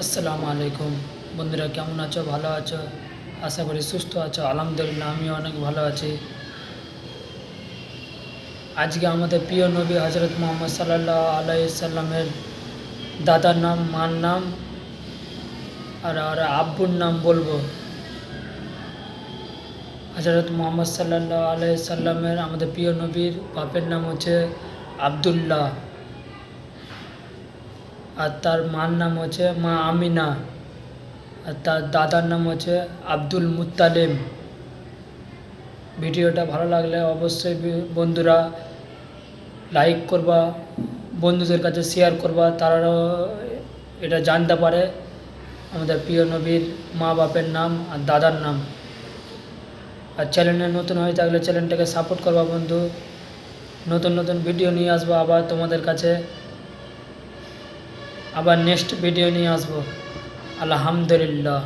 আসসালামু আলাইকুম। বন্ধুরা কেমন আছো? ভালো আছো? আশা করি সুস্থ আছো। আলহামদুলিল্লাহ আমিও অনেক ভালো আছি। আজকে আমাদের প্রিয় নবী হজরত মুহাম্মদ সাল্লাল্লাহু আলাইহি সাল্লামের দাদার নাম, মার নাম আর আব্বুর নাম বলবো। হজরত মুহাম্মদ সাল্লাল্লাহু আলাইহি সাল্লামের আমাদের প্রিয় নবীর বাপের নাম হচ্ছে আবদুল্লাহ, আর তার মার নাম হচ্ছে মা আমিনা, আর তার দাদার নাম হচ্ছে আব্দুল মুত্তালিব। ভিডিওটা ভালো লাগলে অবশ্যই বন্ধুরা লাইক করবা, বন্ধুদের কাছে শেয়ার করবা, তারাও এটা জানতে পারে আমাদের প্রিয় নবীর মা বাপের নাম আর দাদার নাম। আর চ্যানেলে নতুন হয়ে থাকলে চ্যানেলটাকে সাপোর্ট করবা বন্ধু। নতুন নতুন ভিডিও নিয়ে আসবো আবার তোমাদের কাছে, আবার নেক্সট ভিডিও নিয়ে আসবো। আলহামদুলিল্লাহ।